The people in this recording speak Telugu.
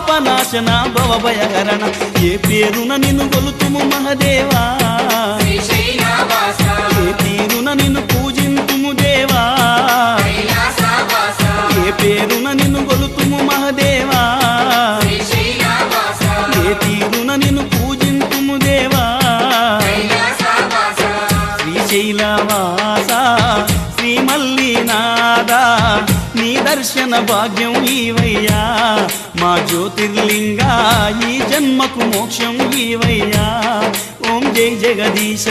పాపనాశన భవభయహరణ ఏ పేరున నిన్ను కొలుతుము మహదేవా ఏ తీరున నిన్ను పూజింతుము దేవా ఏ పేరున నిన్ను కొలుతుము మహదేవా ఏ తీరున నిన్ను పూజింతుము దేవా శ్రీశైలవాస శ్రీ మల్లినాథ నీ దర్శన భాగ్యం ఈవయ్యా మా జ్యోతిర్లింగా ఈ జన్మకు మోక్షం ఈవయ్యా ఓం జై జగదీశ